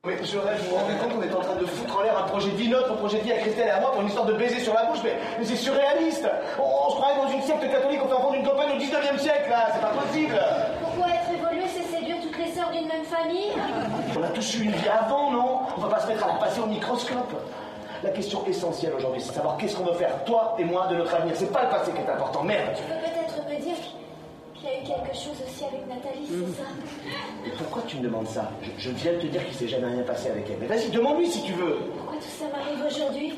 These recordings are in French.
Mais je rêve, vous vous rendez compte qu'on est en train de foutre en l'air un projet de vie, notre projet de vie à Christelle et à moi pour une histoire de baiser sur la bouche, mais c'est surréaliste. On se croirait dans une secte catholique au fin fond d'une campagne au 19e siècle, là, c'est pas possible. Pourquoi être évolué, c'est séduire toutes les sœurs d'une même famille? On a tous eu une vie avant, non? On va pas se mettre à la passer au microscope. La question essentielle aujourd'hui, c'est de savoir qu'est-ce qu'on veut faire, toi et moi, de notre avenir. C'est pas le passé qui est important, merde. Tu peux peut-être me dire qu'il y a eu quelque chose aussi avec Nathalie, c'est ça? Et pourquoi tu me demandes ça? Je viens de te dire qu'il s'est jamais rien passé avec elle. Mais vas-y, demande-lui si tu veux. Pourquoi tout ça m'arrive aujourd'hui?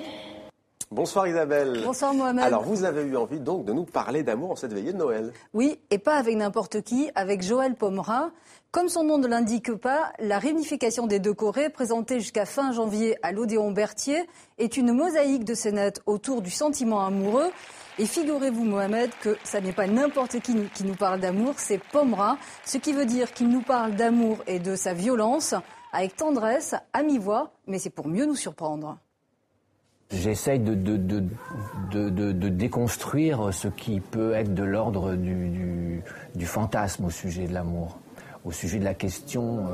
Bonsoir Isabelle. Bonsoir Mohamed. Alors vous avez eu envie donc de nous parler d'amour en cette veillée de Noël. Oui, et pas avec n'importe qui, avec Joël Pomera. Comme son nom ne l'indique pas, la réunification des deux Corées, présentée jusqu'à fin janvier à l'Odéon Berthier, est une mosaïque de scénettes autour du sentiment amoureux. Et figurez-vous Mohamed que ça n'est pas n'importe qui nous parle d'amour, c'est Pomera, ce qui veut dire qu'il nous parle d'amour et de sa violence, avec tendresse, à mi-voix, mais c'est pour mieux nous surprendre. J'essaye de déconstruire ce qui peut être de l'ordre du fantasme au sujet de l'amour, au sujet de la question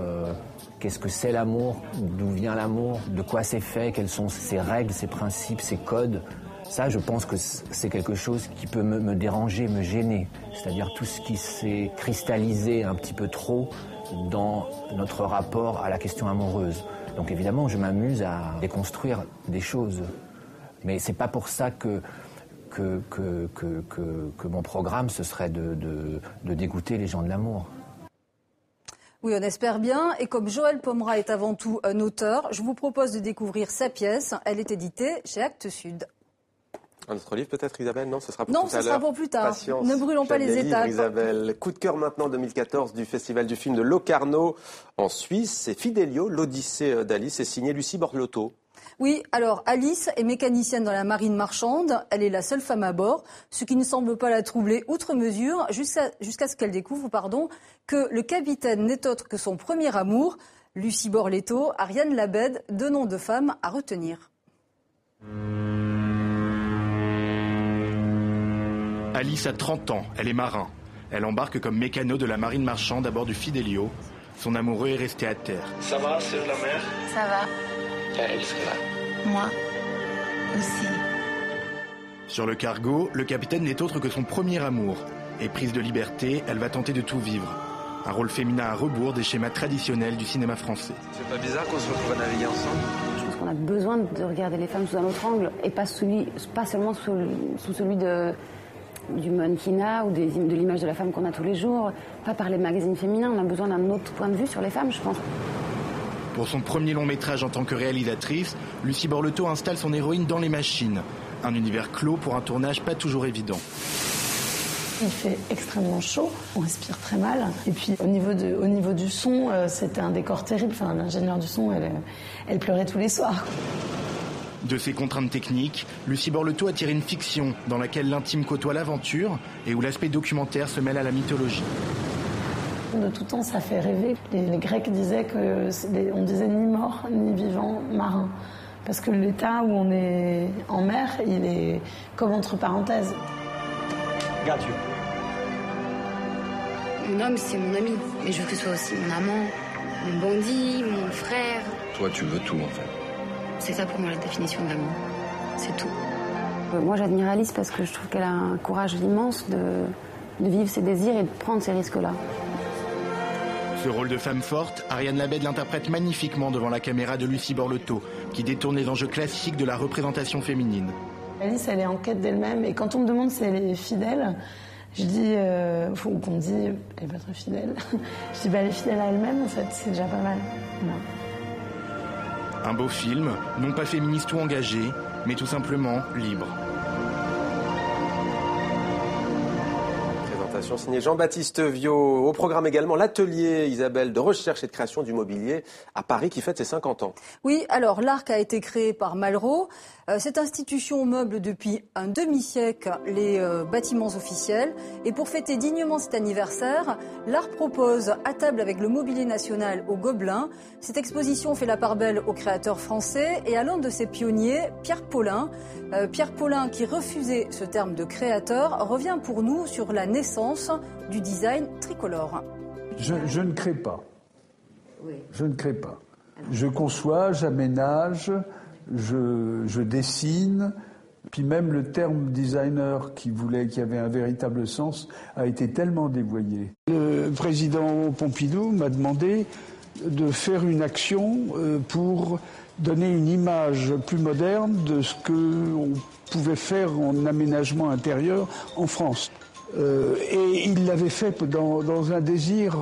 qu'est-ce que c'est l'amour, d'où vient l'amour, de quoi c'est fait, quelles sont ses règles, ses principes, ses codes. Ça, je pense que c'est quelque chose qui peut me déranger, me gêner. C'est-à-dire tout ce qui s'est cristallisé un petit peu trop dans notre rapport à la question amoureuse. Donc évidemment, je m'amuse à déconstruire des choses. Mais c'est pas pour ça que mon programme, ce serait de dégoûter les gens de l'amour. Oui, on espère bien. Et comme Joël Pomera est avant tout un auteur, je vous propose de découvrir sa pièce. Elle est éditée chez Actes Sud. Un autre livre peut-être Isabelle? Non, ce sera pour non, tout à l'heure. Non, ce sera pour plus tard. Patience. Ne brûlons pas les étapes. Isabelle. Coup de cœur maintenant 2014 du Festival du film de Locarno en Suisse. C'est Fidelio, l'Odyssée d'Alice. C'est signé Lucie Borlotto. Oui, alors Alice est mécanicienne dans la marine marchande. Elle est la seule femme à bord, ce qui ne semble pas la troubler outre mesure, jusqu'à ce qu'elle découvre que le capitaine n'est autre que son premier amour, Lucie Borlotto, Ariane Labed, deux noms de femmes à retenir. Alice a 30 ans, elle est marin. Elle embarque comme mécano de la marine marchande à bord du Fidelio. Son amoureux est resté à terre. Ça va, c'est la mer? Ça va. Elle sera là. Moi aussi. Sur le cargo, le capitaine n'est autre que son premier amour. Éprise de liberté, elle va tenter de tout vivre. Un rôle féminin à rebours des schémas traditionnels du cinéma français. C'est pas bizarre qu'on se retrouve à naviguer ensemble? Je pense qu'on a besoin de regarder les femmes sous un autre angle et pas seulement sous celui du mannequinat ou de l'image de la femme qu'on a tous les jours. Pas par les magazines féminins, on a besoin d'un autre point de vue sur les femmes, je pense. Pour son premier long métrage en tant que réalisatrice, Lucie Borlotto installe son héroïne dans les machines. Un univers clos pour un tournage pas toujours évident. Il fait extrêmement chaud, on respire très mal. Et puis au niveau du son, c'était un décor terrible. Enfin, l'ingénieure du son, elle pleurait tous les soirs. De ces contraintes techniques, Lucie Borlotto a tiré une fiction dans laquelle l'intime côtoie l'aventure et où l'aspect documentaire se mêle à la mythologie. De tout temps, ça fait rêver. Les Grecs disaient on disait ni mort ni vivant, marin. Parce que l'état où on est en mer, il est comme entre parenthèses. Regarde Dieu. Mon homme, c'est mon ami. Mais je veux que ce soit aussi mon amant, mon bandit, mon frère. Toi, tu veux tout, en fait. C'est ça pour moi la définition de l'amour. C'est tout. Moi, j'admire Alice parce que je trouve qu'elle a un courage immense de vivre ses désirs et de prendre ces risques-là. Ce rôle de femme forte, Ariane Labed l'interprète magnifiquement devant la caméra de Lucie Borlotto, qui détourne les enjeux classiques de la représentation féminine. Alice, elle est en quête d'elle-même, et quand on me demande si elle est fidèle, je dis, ou qu'on me dit, elle est pas très fidèle, je dis, elle est fidèle à elle-même, en fait, c'est déjà pas mal. Voilà. Un beau film, non pas féministe ou engagé, mais tout simplement libre. Signé Jean-Baptiste Viau. Au programme également l'atelier, Isabelle, de recherche et de création du mobilier à Paris qui fête ses 50 ans. Oui, alors l'ARC a été créé par Malraux. Cette institution meuble depuis un demi-siècle les bâtiments officiels. Et pour fêter dignement cet anniversaire, l'ARC propose à table avec le mobilier national au Gobelin. Cette exposition fait la part belle aux créateurs français et à l'un de ses pionniers, Pierre Paulin. Pierre Paulin, qui refusait ce terme de créateur, revient pour nous sur la naissance du design tricolore. Je ne crée pas. Oui. Je ne crée pas. Je conçois, j'aménage, je dessine. Puis même le terme designer qui avait un véritable sens a été tellement dévoyé. Le président Pompidou m'a demandé de faire une action pour donner une image plus moderne de ce qu'on pouvait faire en aménagement intérieur en France. Et il l'avait fait dans un désir,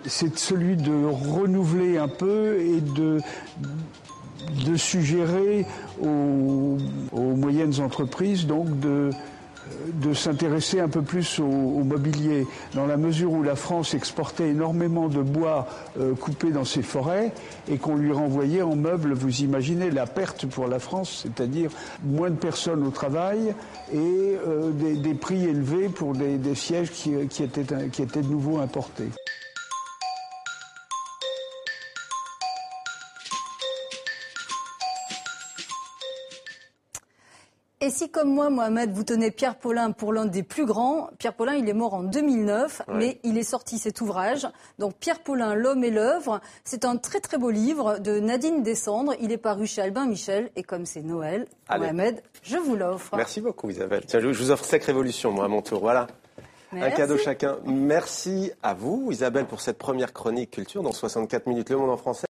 c'est celui de renouveler un peu et de suggérer aux moyennes entreprises donc de s'intéresser un peu plus au mobilier, dans la mesure où la France exportait énormément de bois coupé dans ses forêts et qu'on lui renvoyait en meubles. Vous imaginez la perte pour la France, c'est-à-dire moins de personnes au travail et des prix élevés pour des sièges qui étaient de nouveau importés. Et si, comme moi, Mohamed, vous tenez Pierre Paulin pour l'un des plus grands, Pierre Paulin, il est mort en 2009, mais il est sorti cet ouvrage. Donc, Pierre Paulin, L'homme et l'œuvre, c'est un très très beau livre de Nadine Descendre. Il est paru chez Albin Michel. Et comme c'est Noël, Mohamed, je vous l'offre. Merci beaucoup, Isabelle. Tiens, je vous offre Sacrée Révolution, moi, à mon tour. Voilà. Merci. Un cadeau chacun. Merci à vous, Isabelle, pour cette première chronique culture dans 64 minutes Le Monde en français.